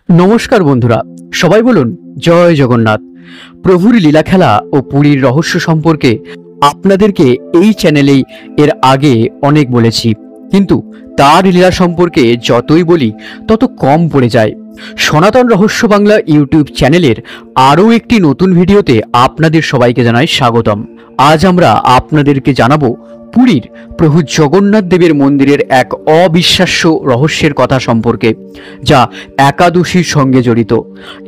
নমস্কার বন্ধুরা, সবাই বলুন জয় জগন্নাথ। প্রভুর লীলা খেলা ও পুরীর রহস্য সম্পর্কে আপনাদেরকে এই চ্যানেলেই এর আগে অনেক বলেছি, কিন্তু তার লীলা সম্পর্কে যতই বলি তত কম পড়ে যায়। সনাতন রহস্য বাংলা ইউটিউব চ্যানেলের আরও একটি নতুন ভিডিওতে আপনাদের সবাইকে জানাই স্বাগতম। আজ আমরা আপনাদেরকে জানাবো পুরীর প্রভু জগন্নাথ দেবের মন্দিরের এক অবিশ্বাস্য রহস্যের কথা সম্পর্কে, যা একাদশীর সঙ্গে জড়িত।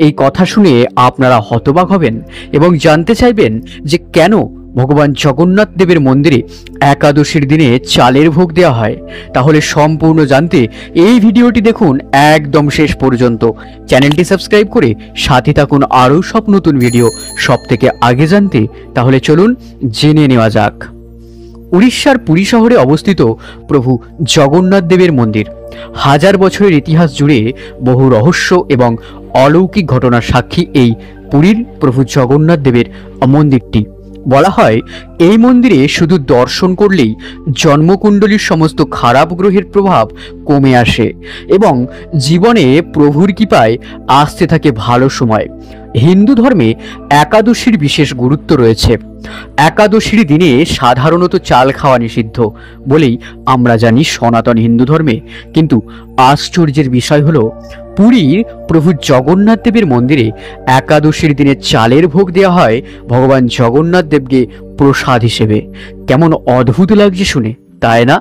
এই কথা শুনে আপনারা হতবাক হবেন এবং জানতে চাইবেন যে কেন ভগবান জগন্নাথ দেবের মন্দিরে একাদশীর দিনে চালের ভোগ দেওয়া হয়। তাহলে সম্পূর্ণ জানতে এই ভিডিওটি দেখুন একদম শেষ পর্যন্ত। চ্যানেলটি সাবস্ক্রাইব করে সাথে থাকুন আরও সব নতুন ভিডিও সব থেকে আগে জানতে। তাহলে চলুন জেনে নেওয়া যাক। উড়িষ্যার পুরী শহরে অবস্থিত প্রভু জগন্নাথ দেবের মন্দির হাজার বছরের ইতিহাস জুড়ে বহু রহস্য এবং অলৌকিক ঘটনার সাক্ষী এই পুরীর প্রভু জগন্নাথ দেবের মন্দিরটি। বলা হয় এই মন্দিরে শুধু দর্শন করলেই জন্মকুণ্ডলীর সমস্ত খারাপ গ্রহের প্রভাব কমে আসে এবং জীবনে প্রভুর কৃপায় আসতে থাকে ভালো সময়। হিন্দু ধর্মে একাদশীর বিশেষ গুরুত্ব রয়েছে। একাদশীর দিনে সাধারণত চাল খাওয়া নিষিদ্ধ বলেই আমরা জানি সনাতন হিন্দু ধর্মে, কিন্তু আশ্চর্যের বিষয় হলো পুরীর প্রভু জগন্নাথ দেবের মন্দিরে একাদশীর দিনে চালের ভোগ দেওয়া হয় ভগবান জগন্নাথ দেবকে প্রসাদ হিসেবে। কেমন অদ্ভুত লাগছে শুনে, তাই না?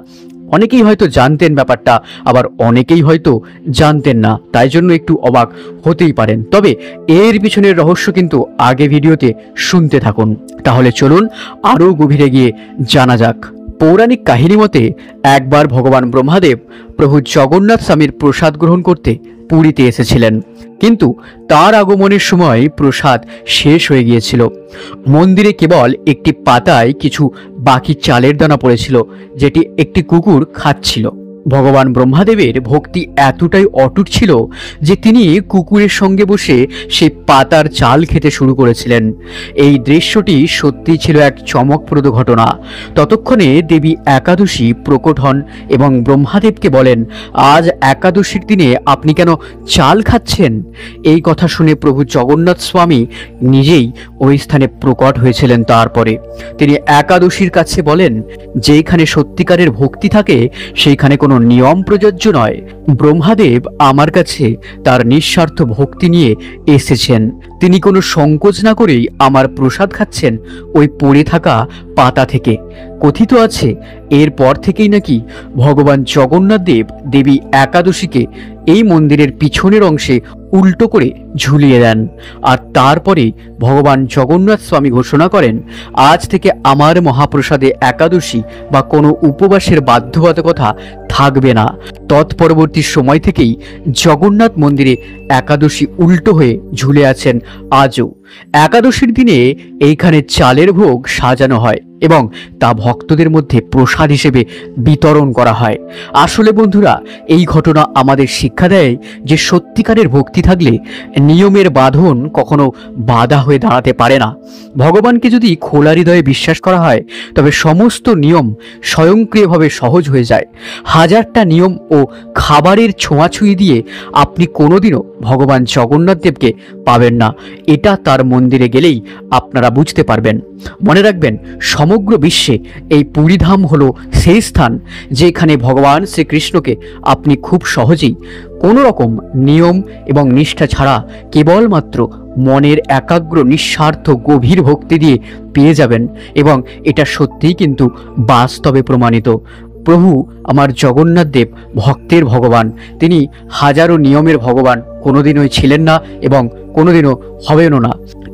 অনেকেই হয়তো জানতেন ব্যাপারটা, আবার অনেকেই হয়তো জানতেন না, তাই জন্য একটু অবাক হতেই পারেন। তবে এর পিছনের রহস্য কিন্তু আগে ভিডিওতে শুনতে থাকুন। তাহলে চলুন আরও গভীরে গিয়ে জানা যাক। পৌরাণিক কাহিনী মতে একবার ভগবান ব্রহ্মাদেব প্রভু জগন্নাথ স্বামীর প্রসাদ গ্রহণ করতে পুরীতে এসেছিলেন, কিন্তু তার আগমনের সময় প্রসাদ শেষ হয়ে গিয়েছিল। মন্দিরে কেবল একটি পাতায় কিছু বাকি চালের দানা পড়েছিল, যেটি একটি কুকুর খাচ্ছিল। ভগবান ব্রহ্মাদেবের ভক্তি এতটাই অটুট ছিল যে তিনি কুকুরের সঙ্গে বসে সেই পাতার চাল খেতে শুরু করেছিলেন। এই দৃশ্যটি সত্যিই ছিল এক চমকপ্রদ ঘটনা। ততক্ষণে দেবী একাদশী প্রকট হন এবং ব্রহ্মাদেবকে বলেন, আজ একাদশীর দিনে আপনি কেন চাল খাচ্ছেন? এই কথা শুনে প্রভু জগন্নাথ স্বামী নিজেই ওই স্থানে প্রকট হয়েছিলেন। তারপরে তিনি একাদশীর কাছে বলেন, যেখানে সত্যিকারের ভক্তি থাকে সেইখানে কোনো নিয়ম প্রযোজ্য নয়। ব্রহ্মাদেব আমার কাছে তার নিঃস্বার্থ ভক্তি নিয়ে এসেছেন। তিনি কোনো সংকোচ না করেই আমার প্রসাদ খাচ্ছেন ওই পড়ে থাকা পাতা থেকে। কথিত আছে এরপর থেকেই নাকি ভগবান জগন্নাথ দেব দেবী একাদশীকে এই মন্দিরের পিছনের অংশে উল্টো করে ঝুলিয়ে দেন, আর তারপরে ভগবান জগন্নাথ স্বামী ঘোষণা করেন, আজ থেকে আমার মহাপ্রসাদে একাদশী বা কোনো উপবাসের বাধ্যবাধকতা থাকবে না। তৎপরবর্তী সময় থেকেই জগন্নাথ মন্দিরে একাদশী উল্টো হয়ে ঝুলে আছেন আজও। একাদশীর দিনে এইখানে চালের ভোগ সাজানো হয় এবং তা ভক্তদের মধ্যে প্রসাদ হিসেবে বিতরণ করা হয়। আসলে বন্ধুরা, এই ঘটনা আমাদের শিক্ষা দেয় যে সত্যিকারের ভক্তি থাকলে নিয়মের বাঁধন কখনো বাধা হয়ে দাঁড়াতে পারে না। ভগবানকে যদি খোলা হৃদয়ে বিশ্বাস করা হয় তবে সমস্ত নিয়ম স্বয়ংক্রিয়ভাবে সহজ হয়ে যায়। হাজারটা নিয়ম ও খাবারের ছোঁয়াছুঁই দিয়ে আপনি কোনোদিনও ভগবান জগন্নাথ দেবকে পাবেন না। এটা তার মন্দিরে গেলেই আপনারা বুঝতে পারবেন। মনে রাখবেন, সমগ্র বিশ্বে এই পুরীধাম হলো সেই স্থান যেখানে ভগবান শ্রীকৃষ্ণকে আপনি খুব সহজেই কোনো রকম নিয়ম এবং নিষ্ঠা ছাড়া কেবলমাত্র মনের একাগ্র নিঃস্বার্থ গভীর ভক্তি দিয়ে পেয়ে যাবেন, এবং এটা সত্যিই কিন্তু বাস্তবে প্রমাণিত। প্রভু আমার জগন্নাথ দেব ভক্তের ভগবান, তিনি হাজারো নিয়মের ভগবান কোনোদিনই ছিলেন না এবং কোনোদিনও হবেনও না।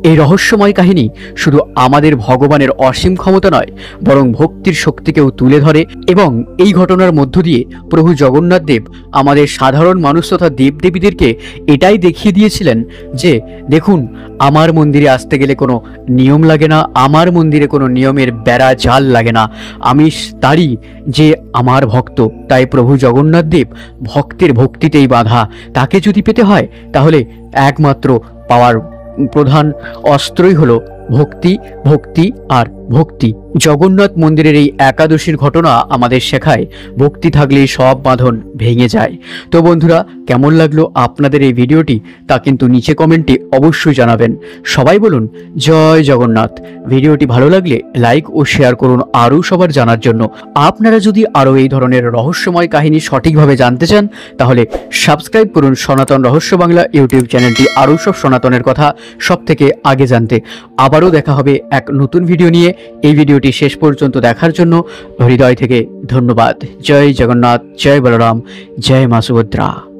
এই রহস্যময় কাহিনী শুধু আমাদের ভগবানের অসীম ক্ষমতা নয়, বরং ভক্তির শক্তিকেও তুলে ধরে। এবং এই ঘটনার মধ্য দিয়ে প্রভু জগন্নাথ দেব আমাদের সাধারণ মানুষ তথা দেবদেবীদেরকে এটাই দেখিয়ে দিয়েছিলেন যে দেখুন, আমার মন্দিরে আসতে গেলে কোনো নিয়ম লাগে না, আমার মন্দিরে কোনো নিয়মের বেড়া জাল লাগে না। আমি তারই যে আমার ভক্ত। তাই প্রভু জগন্নাথ দেব ভক্তের ভক্তিতেই বাঁধা। তাকে যদি পেতে হয় তাহলে একমাত্র পাওয়ার প্রধান অস্ত্রই হলো ভক্তি, ভক্তি আর ভক্তি। জগন্নাথ মন্দিরের এই একাদশীর ঘটনা আমাদের শেখায় ভক্তি থাকলেই সব বাঁধন ভেঙে যায়। তো বন্ধুরা, কেমন লাগলো আপনাদের এই ভিডিওটি তা কিন্তু নিচে কমেন্টে অবশ্যই জানাবেন। সবাই বলুন জয় জগন্নাথ। ভিডিওটি ভালো লাগলে লাইক ও শেয়ার করুন আরও সবার জানার জন্য। আপনারা যদি আরও এই ধরনের রহস্যময় কাহিনী সঠিকভাবে জানতে চান তাহলে সাবস্ক্রাইব করুন সনাতন রহস্য বাংলা ইউটিউব চ্যানেলটি, আরও সব সনাতনের কথা সব থেকে আগে জানতে। আবারও দেখা হবে এক নতুন ভিডিও নিয়ে। এই ভিডিওটি শেষ পর্যন্ত দেখার জন্য হৃদয় থেকে ধন্যবাদ। জয় জগন্নাথ, জয় বলরাম, জয় মা সুভদ্রা।